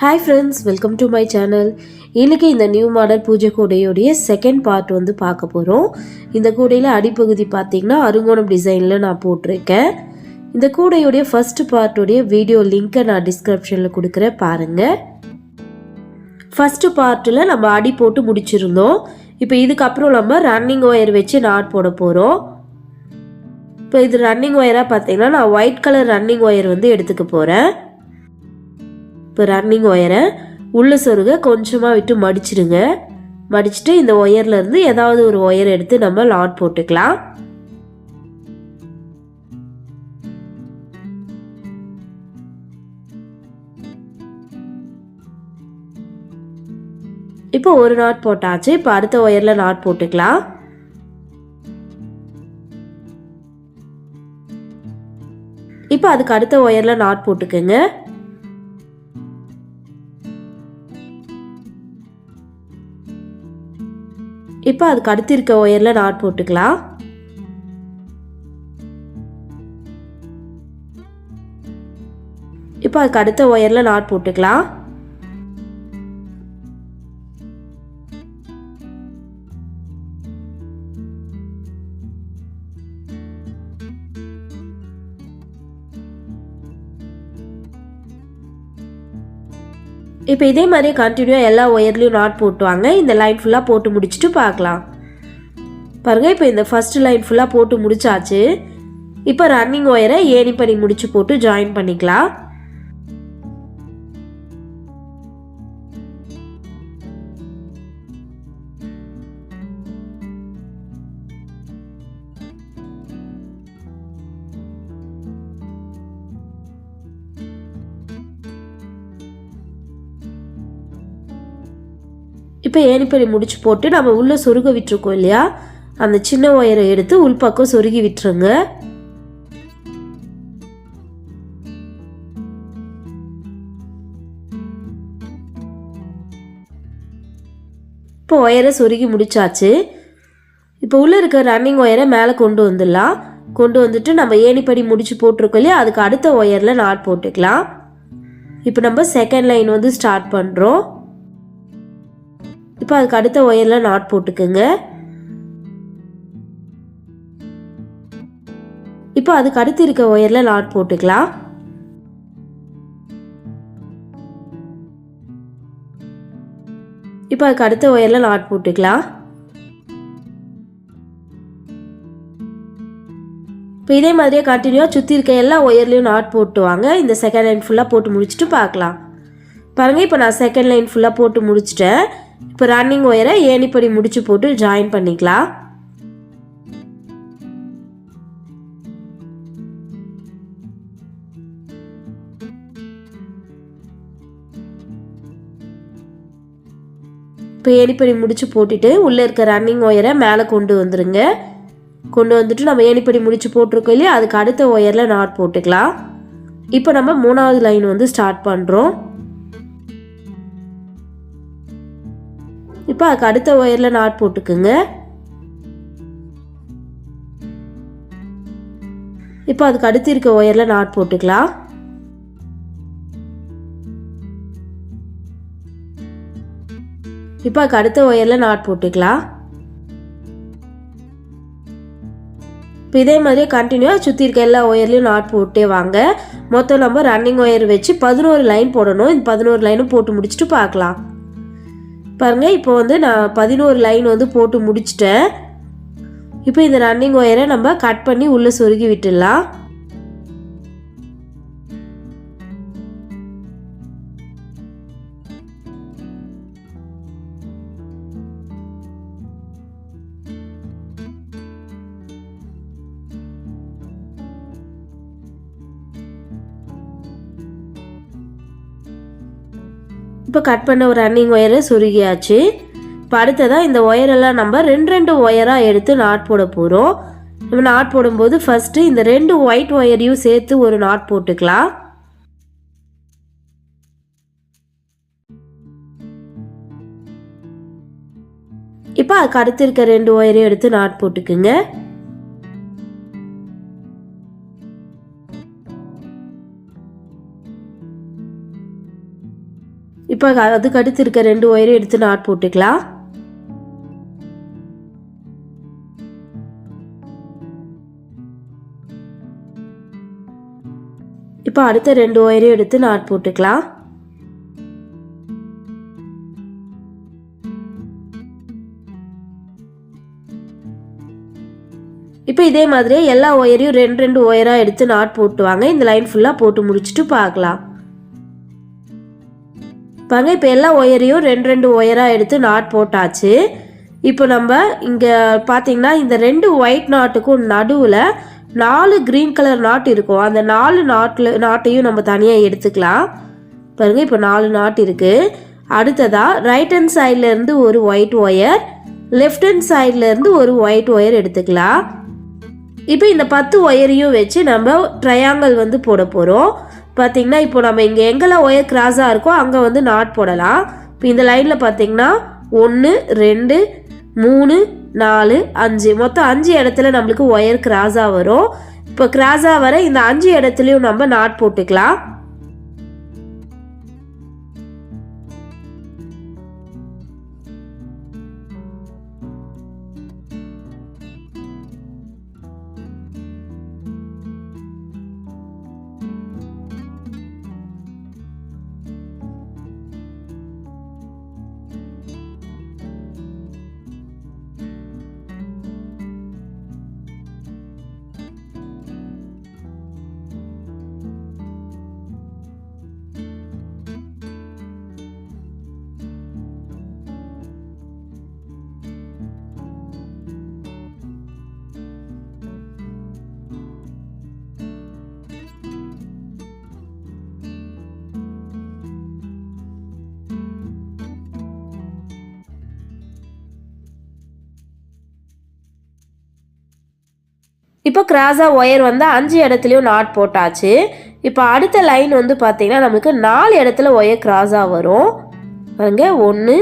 Hi friends, welcome to my channel. இன்னைக்கு இந்த new model பூஜை கூடையோடைய செகண்ட் பார்ட் வந்து பார்க்க போகிறோம். இந்த கூடையில் அடிப்பகுதி பார்த்தீங்கன்னா அருங்கோணம் டிசைனில் நான் போட்டிருக்கேன். இந்த கூடையோடைய ஃபர்ஸ்ட் பார்ட்டோடைய வீடியோ லிங்க்கை நான் டிஸ்கிரிப்ஷனில் கொடுக்குறேன் பாருங்கள். ஃபர்ஸ்ட் பார்ட்டில் நம்ம அடி போட்டு முடிச்சிருந்தோம். இப்போ இதுக்கப்புறம் நம்ம ரன்னிங் ஒயர் வச்சு நாட் போட போகிறோம். இப்போ இது ரன்னிங் ஒயராக பார்த்தீங்கன்னா நான் ஒயிட் கலர் ரன்னிங் ஒயர் வந்து எடுத்துக்க போகிறேன். இப்போ ரன்னிங் ஒயரை உள்ள சொருக கொஞ்சமாக விட்டு மடிச்சிடுங்க. மடிச்சுட்டு இந்த ஒயர்லேருந்து ஏதாவது ஒரு ஒயர் எடுத்து நம்ம நாட் போட்டுக்கலாம். இப்போ ஒரு நாட் போட்டாச்சு. இப்போ அடுத்த ஒயரில் நாட் போட்டுக்கலாம். இப்போ அதுக்கு அடுத்த ஒயரில் நாட் போட்டுக்கோங்க. இப்போ அதுக்கு அடுத்து இருக்க ஒயரில் நாட் போட்டுக்கலாம். இப்போ அதுக்கு அடுத்த ஒயரில் நாட் போட்டுக்கலாம். இப்போ இதே மாதிரி கண்டினியூவாக எல்லா ஒயர்லேயும் நாட் போட்டுவாங்க. இந்த லைன் ஃபுல்லாக போட்டு முடிச்சுட்டு பார்க்கலாம். பாருங்கள், இப்போ இந்த ஃபர்ஸ்ட் லைன் ஃபுல்லாக போட்டு முடிச்சாச்சு. இப்போ ரன்னிங் ஒயரை ஏணி பண்ணி முடிச்சு போட்டு ஜாயின் பண்ணிக்கலாம். இப்போ ஏணிப்படி முடிச்சு போட்டு நம்ம உள்ளே சொருக விட்டுருக்கோம் இல்லையா, அந்த சின்ன ஒயரை எடுத்து உள்பக்கம் சொருகி விட்டுருங்க. இப்போ ஒயரை சொருகி முடிச்சாச்சு. இப்போ உள்ளே இருக்க ரன்னிங் ஒயரை மேலே கொண்டு வந்துடலாம். கொண்டு வந்துட்டு நம்ம ஏணிப்படி முடிச்சு போட்டிருக்கோம் இல்லையா, அதுக்கு அடுத்த ஒயரில் நாட் போட்டுக்கலாம். இப்போ நம்ம செகண்ட் லைன் வந்து ஸ்டார்ட் பண்ணுறோம். இப்போ அதுக்கு அடுத்த ஒயரில் நாட் போட்டுக்குங்க. இப்போ அதுக்கு அடுத்து இருக்க ஒயரில் நாட் போட்டுக்கலாம். இப்போ அதுக்கு அடுத்த ஒயரில் நாட் போட்டுக்கலாம். இப்போ இதே மாதிரியே கண்டினியூவாக சுற்றி இருக்க எல்லா ஒயர்லேயும் நாட் போட்டுவாங்க. இந்த செகண்ட் லைன் ஃபுல்லாக போட்டு முடிச்சுட்டு பார்க்கலாம். பாருங்கள், இப்போ நான் செகண்ட் லைன் ஃபுல்லாக போட்டு முடிச்சிட்டேன். இப்போ ரன்னிங் ஒயரை ஏணிப்படி முடிச்சு போட்டு ஜாயின் பண்ணிக்கலாம். இப்போ ஏணிப்படி முடிச்சு போட்டுட்டு உள்ளே இருக்க ரன்னிங் ஒயரை மேலே கொண்டு வந்துடுங்க. கொண்டு வந்துட்டு நம்ம ஏணிப்படி முடிச்சு போட்டிருக்கோம் இல்லையா, அதுக்கு அடுத்த ஒயரில் நாட் போட்டுக்கலாம். இப்போ நம்ம மூணாவது லைன் வந்து ஸ்டார்ட் பண்ணுறோம். இப்போ அதுக்கு அடுத்த ஒயரில் நாட் போட்டுக்குங்க. இப்போ அதுக்கு அடுத்து இருக்க ஒயரில் நாட் போட்டுக்கலாம். இப்போ அதுக்கு அடுத்த ஒயரில் நாட் போட்டுக்கலாம். இப்போ இதே மாதிரியே கண்டினியூவாக சுற்றி இருக்க எல்லா ஒயர்லையும் நாட் போட்டே வாங்க. மொத்தம் நம்ம ரன்னிங் ஒயர் வச்சு 11 லைன் போடணும். இந்த 11 லைனும் போட்டு முடிச்சுட்டு பார்க்கலாம். பாருங்கள், இப்போ வந்து நான் 11 லைன் வந்து போட்டு முடிச்சிட்டேன். இப்போ இந்த ரன்னிங் ஒயரை நம்ம கட் பண்ணி உள்ளே சொருகி விட்டுடலாம். இப்போ கட் பண்ண ஒரு ரன்னிங் ஒயரை சொருகியாச்சு. இப்போ அடுத்ததாக இந்த ஒயரெல்லாம் நம்ம ரெண்டு ஒயராக எடுத்து நாட் போட போகிறோம். நம்ம நாட் போடும்போது ஃபஸ்ட்டு இந்த 2 ஒயிட் ஒயரையும் சேர்த்து ஒரு நாட் போட்டுக்கலாம். இப்போ அதுக்கு அடுத்து இருக்க 2 ஒயரையும் எடுத்து நாட் போட்டுக்குங்க. இப்போ அதுக்கு அடுத்து இருக்க 2 ஒயரையும் எடுத்து நாட் போட்டுக்கலாம். இப்போ அடுத்த 2 ஒயரையும் எடுத்து நாட் போட்டுக்கலாம். இப்போ இதே மாதிரியே எல்லா ஒயரையும் 2 ஒயராக எடுத்து நாட் போட்டுவாங்க. இந்த லைன் ஃபுல்லாக போட்டு முடிச்சுட்டு பார்க்கலாம். பாருங்க, இப்போ எல்லா ஒயரையும் 2 ஒயராக எடுத்து நாட் போட்டாச்சு. இப்போ நம்ம இங்கே பார்த்தீங்கன்னா இந்த 2 ஒயிட் நாட்டுக்கும் நடுவில் 4 க்ரீன் கலர் நாட் இருக்கும். அந்த 4 நாட்டையும் நம்ம தனியாக எடுத்துக்கலாம். பாருங்கள், இப்போ 4 நாட் இருக்குது. அடுத்ததாக ரைட் ஹேண்ட் சைட்லேருந்து ஒரு ஒயிட் ஒயர், லெஃப்ட் ஹேண்ட் சைட்லேருந்து ஒரு ஒயிட் ஒயர் எடுத்துக்கலாம். இப்போ இந்த 10 ஒயரையும் வச்சு நம்ம ட்ரையாங்கிள் வந்து போட போகிறோம். பார்த்திங்கன்னா இப்போ நம்ம இங்கே எங்கெல்லாம் ஒயர் கிராஸாக இருக்கோ அங்கே வந்து நாட் போடலாம். இப்போ இந்த லைனில் பார்த்திங்கன்னா 1 2 3 4 5 மொத்தம் 5 இடத்துல நம்மளுக்கு ஒயர் கிராஸாக வரும். இப்போ கிராஸாக வர இந்த 5 இடத்துலையும் நம்ம நாட் போட்டுக்கலாம். இப்போ கிராஸாக ஒயர் வந்து 5 இடத்துலையும் நாட் போட்டாச்சு. இப்போ அடுத்த லைன் வந்து பார்த்திங்கன்னா நமக்கு 4 இடத்துல ஒயர் கிராஸாக வரும். பாருங்க, 1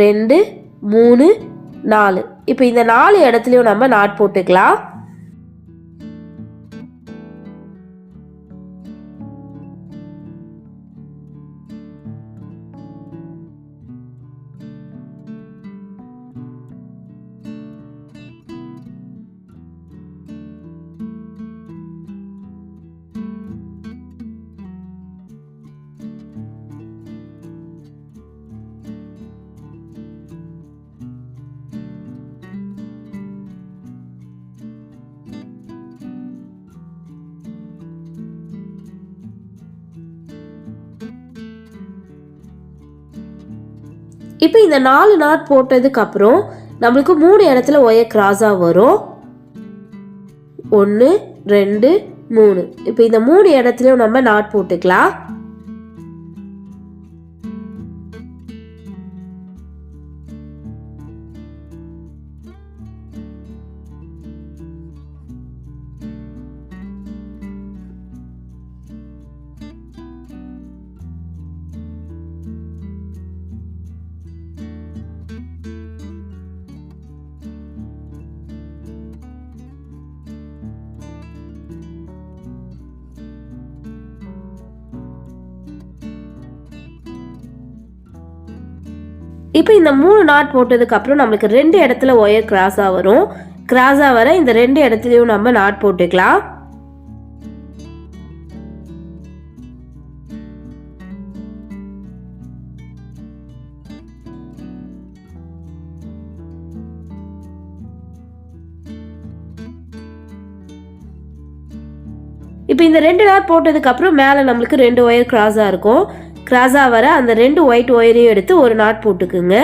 2 3 4. இப்போ இந்த 4 இடத்துலையும் நம்ம நாட் போட்டுக்கலாம். இப்போ இந்த 4 நாட் போட்டதுக்கு அப்புறம் நம்மளுக்கு 3 இடத்துல ஒயர் கிராஸாக வரும். 1 2 3. இப்போ இந்த 3 இடத்துலையும் நம்ம நாட் போட்டுக்கலாம். இப்போ இந்த 3 நாட் போட்டதுக்கு அப்புறம் நமக்கு 2 இடத்துல ஒயர் கிராஸாக வரும். கிராஸாக வர இந்த 2 இடத்துலையும் நம்ம நாட் போட்டுக்கலாம். இப்போ இந்த 2 நாட் போட்டதுக்கு அப்புறம் மேலே நம்மளுக்கு 2 ஒயர் கிராஸாக இருக்கும். கிராஸாக வர அந்த 2 ஒயிட் ஒயரையும் எடுத்து ஒரு நாட் போட்டுக்குங்க.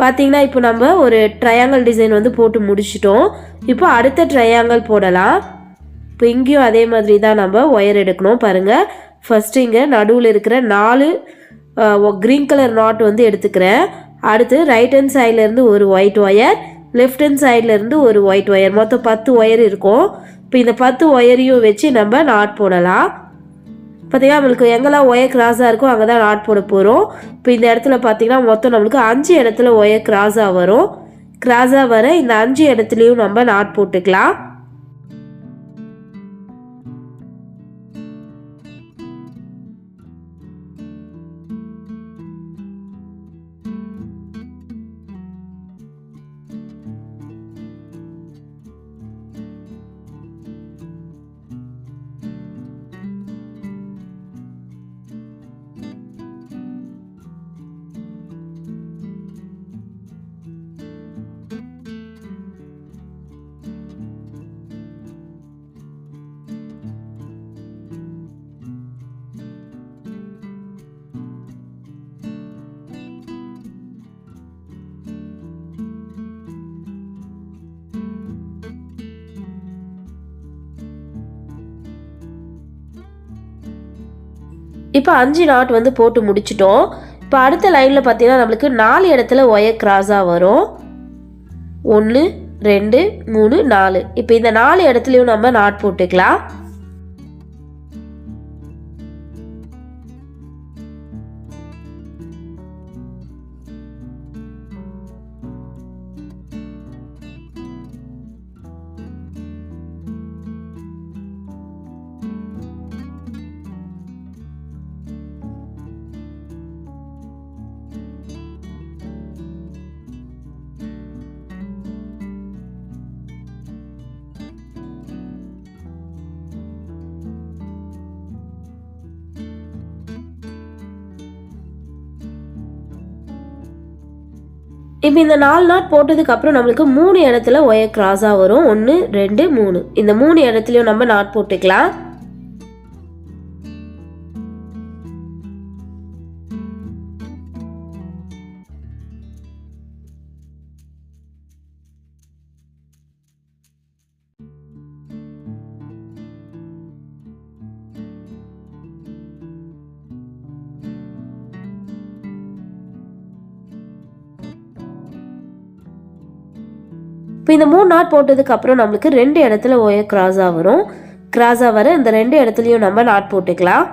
பார்த்தீங்கன்னா இப்போ நம்ம ஒரு ட்ரையாங்கிள் டிசைன் வந்து போட்டு முடிச்சிட்டோம். இப்போ அடுத்த ட்ரையாங்கிள் போடலாம். இப்போ இங்கேயும் அதே மாதிரி தான் நம்ம ஒயர் எடுக்கணும். பாருங்கள், ஃபஸ்ட்டு இங்கே நடுவில் இருக்கிற 4 க்ரீன் கலர் நாட் வந்து எடுத்துக்கிறேன். அடுத்து ரைட் ஹேண்ட் சைட்லேருந்து ஒரு ஒயிட் ஒயர், லெஃப்ட் ஹேண்ட் சைட்லேருந்து ஒரு ஒயிட் ஒயர், மொத்தம் 10 ஒயர் இருக்கும். இப்போ இந்த 10 ஒயரையும் வச்சு நம்ம நாட் போடலாம். பார்த்தீங்கன்னா நம்மளுக்கு எங்கெல்லாம் ஒயர் கிராஸாக இருக்கோ அங்கே தான் நாட் போட போகிறோம். இப்போ இந்த இடத்துல பார்த்தீங்கன்னா மொத்தம் நம்மளுக்கு 5 இடத்துல ஒயர் கிராஸாக வரும். கிராஸாக வர இந்த 5 இடத்துலையும் நம்ம நாட் போட்டுக்கலாம். இப்போ 5 நாட் வந்து போட்டு முடிச்சிட்டோம். இப்போ அடுத்த லைனில் பார்த்தீங்கன்னா நம்மளுக்கு 4 இடத்துல ஒயர் கிராஸாக வரும். 1 2 3 4. இப்போ இந்த 4 இடத்துலையும் நம்ம நாட் போட்டுக்கலாம். இப்போ இந்த 4 நாட் போட்டதுக்கப்புறம் நம்மளுக்கு 3 இடத்துல ஒயர் கிராஸாக வரும். 1 2 3. இந்த 3 இடத்துலையும் நம்ம நாட் போட்டுக்கலாம். இப்போ இந்த 3 நாட் போட்டதுக்கப்புறம் நம்மளுக்கு 2 இடத்துல ஒயர் கிராஸாக வரும். கிராஸாக வர இந்த 2 இடத்துலையும் நம்ம நாட் போட்டுக்கலாம்.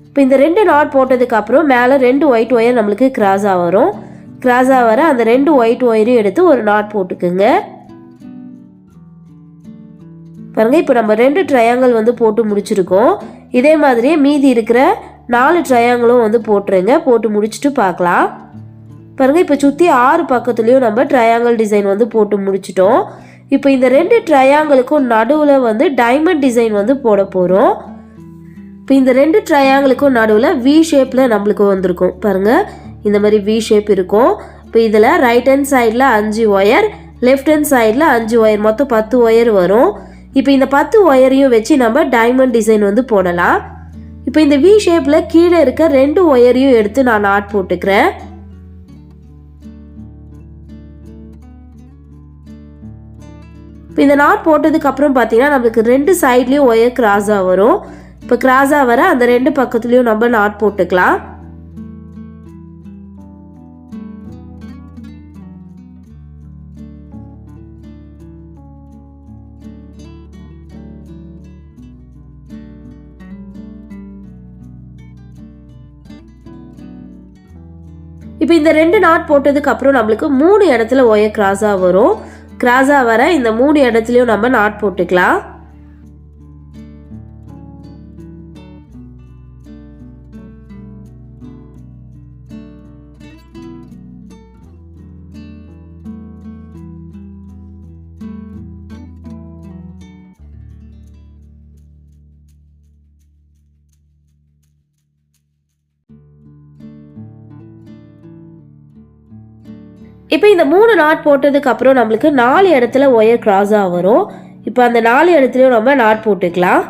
இப்போ இந்த 2 நாட் போட்டதுக்கப்புறம் மேலே 2 ஒயிட் ஒயர் நம்மளுக்கு கிராஸாக வரும். கிராஸாக வர அந்த 2 ஒயிட் ஒயரையும் எடுத்து ஒரு நாட் போட்டுக்குங்க. பாருங்க, இப்போ நம்ம 2 ட்ரையாங்கிள் வந்து போட்டு முடிச்சிருக்கோம். இதே மாதிரியே மீதி இருக்கிற 4 ட்ரையாங்கிளும் வந்து போட்டுருங்க. போட்டு முடிச்சுட்டு பார்க்கலாம். பாருங்க, இப்போ சுற்றி 6 பக்கத்துலேயும் நம்ம ட்ரையாங்கிள் டிசைன் வந்து போட்டு முடிச்சிட்டோம். இப்போ இந்த 2 ட்ரையாங்கிளுக்கும் நடுவில் வந்து டைமண்ட் டிசைன் வந்து போட போகிறோம். இப்போ இந்த 2 ட்ரையாங்கிளுக்கும் நடுவில் வி ஷேப்பில் நம்மளுக்கு வந்திருக்கும். பாருங்கள், இந்த மாதிரி வி ஷேப் இருக்கும். இப்போ இதில் ரைட் ஹேண்ட் சைடில் 5 ஒயர், லெஃப்ட் ஹேண்ட் சைடில் 5 ஒயர், மொத்தம் 10 ஒயர் வரும். இப்போ இந்த 10 ஒயரையும் வச்சு நம்ம டைமண்ட் டிசைன் வந்து போடலாம். இப்போ இந்த வி ஷேப்பில் கீழே இருக்க 2 ஒயரையும் எடுத்து நான் நாட் போட்டுக்கிறேன். இப்போ இந்த நாட் போட்டதுக்கப்புறம் பார்த்தீங்கன்னா நம்மளுக்கு 2 சைட்லேயும் ஒயர் கிராஸாக வரும். இப்போ கிராஸாக வர அந்த 2 பக்கத்துலேயும் நம்ம நாட் போட்டுக்கலாம். இப்போ இந்த 2 நாட் போட்டதுக்கப்புறம் நம்மளுக்கு 3 இடத்துல ஒயர் கிராஸாக வரும். கிராஸாக வர இந்த 3 இடத்துலையும் நம்ம நாட் போட்டுக்கலாம். இப்போ இந்த 3 நாட் போட்டதுக்கப்புறம் நம்மளுக்கு 4 இடத்துல ஒயர் கிராஸாக வரும். இப்போ அந்த 4 இடத்துலையும் நம்ம நாட் போட்டுக்கலாம்.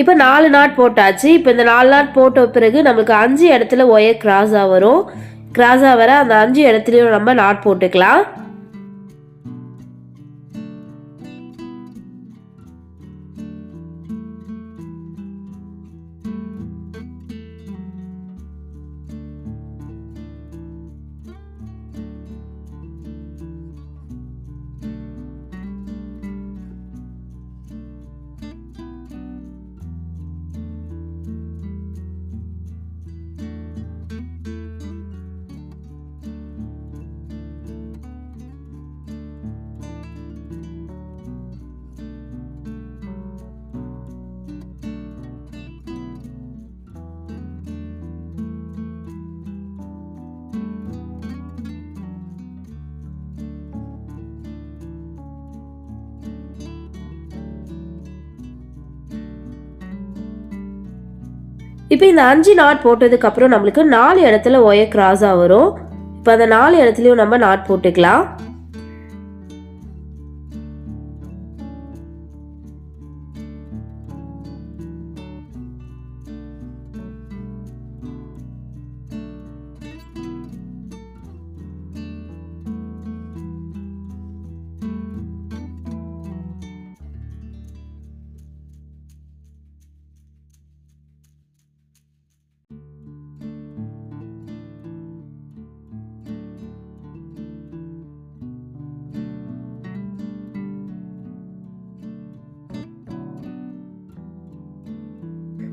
இப்போ 4 நாட் போட்டாச்சு. இப்போ இந்த 4 நாட் போட்ட பிறகு நமக்கு 5 இடத்துல ஒயர் கிராஸாக வரும். கிராஸாக வர அந்த 5 இடத்துலையும் நம்ம நாட் போட்டுக்கலாம். இப்போ இந்த 5 நாட் போட்டதுக்கப்புறம் நம்மளுக்கு 4 இடத்துல ஒயர் கிராஸாக வரும். இப்போ அந்த 4 இடத்துலையும் நம்ம நாட் போட்டுக்கலாம்.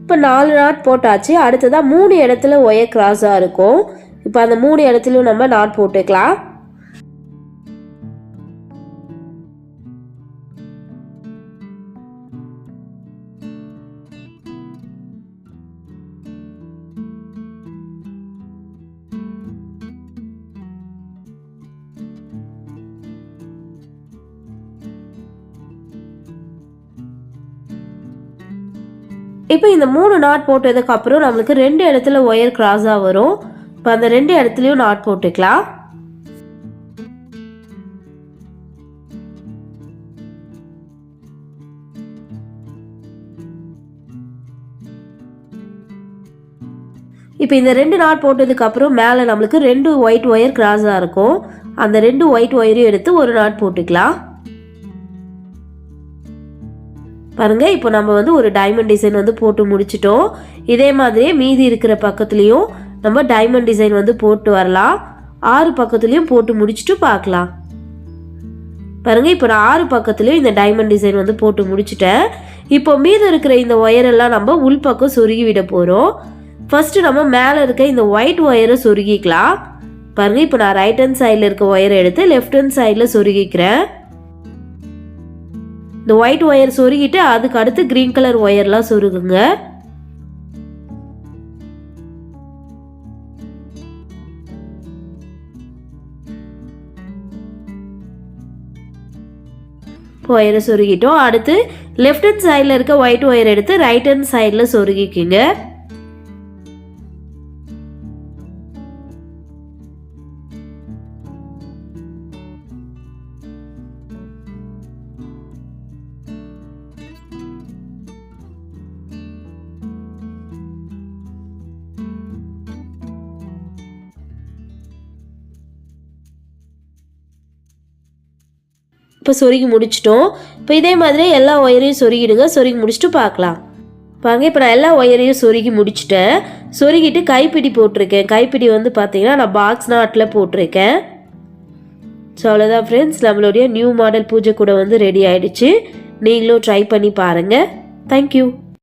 இப்போ 4 நாட் போட்டாச்சு. அடுத்ததாக 3 இடத்துல ஒயர் கிராஸாக இருக்கும். இப்போ அந்த 3 இடத்துலையும் நம்ம நாட் போட்டுக்கலாம். இப்போ இந்த 3 நாட் போட்டதுக்கப்புறம் நம்மளுக்கு 2 இடத்துல ஒயர் கிராஸாக வரும். இப்போ அந்த 2 இடத்துலையும் நாட் போட்டுக்கலாம். இப்போ இந்த 2 நாட் போட்டதுக்கப்புறம் மேலே நம்மளுக்கு 2 ஒயிட் ஒயர் கிராஸாக இருக்கும். அந்த 2 ஒயிட் ஒயரையும் எடுத்து ஒரு நாட் போட்டுக்கலாம். பாருங்க, இப்போ நம்ம வந்து ஒரு டைமண்ட் டிசைன் வந்து போட்டு முடிச்சிட்டோம். இதே மாதிரியே மீதி இருக்கிற பக்கத்துலேயும் நம்ம டைமண்ட் டிசைன் வந்து போட்டு வரலாம். 6 பக்கத்துலேயும் போட்டு முடிச்சுட்டு பார்க்கலாம். பாருங்க, இப்போ நான் 6 பக்கத்துலேயும் இந்த டைமண்ட் டிசைன் வந்து போட்டு முடிச்சிட்டேன். இப்போ மீதி இருக்கிற இந்த ஒயரெல்லாம் நம்ம உள்பக்கம் சொருகி விட போகிறோம். ஃபர்ஸ்ட்டு நம்ம மேலே இருக்க இந்த ஒயிட் ஒயரை சொருகிக்கலாம். பாருங்க, இப்போ நான் ரைட் ஹேண்ட் சைடில் இருக்க ஒயரை எடுத்து லெஃப்ட் ஹேண்ட் சைடில் சொருகிக்கிறேன். இந்த ஒயிட் ஒயர் சொருகிட்டு அதுக்கு அடுத்து கிரீன் கலர் ஒயர்லாம் சொருகுங்க. ஒயரை சொருகிட்டோம். அடுத்து லெஃப்ட் ஹேண்ட் சைடில் இருக்க ஒயிட் ஒயர் எடுத்து ரைட் ஹேண்ட் சைடில் சொருகிக்கிங்க. இப்போ சொருகி முடிச்சிட்டோம். இப்போ இதே மாதிரி எல்லா ஒயரையும் சொருகிடுங்க. சொருகி முடிச்சுட்டு பார்க்கலாம். பாருங்க, இப்போ நான் எல்லா ஒயரையும் சொருகி முடிச்சிட்டேன். சொருகிட்டு கைப்பிடி போட்டிருக்கேன். கைப்பிடி வந்து பார்த்தீங்கன்னா நான் பாக்ஸ் நாட்டில் போட்டிருக்கேன். ஸோ அவ்வளோதான் ஃப்ரெண்ட்ஸ், நம்மளுடைய நியூ மாடல் பூஜை கூட வந்து ரெடி ஆகிடுச்சு. நீங்களும் ட்ரை பண்ணி பாருங்கள். தேங்க்யூ.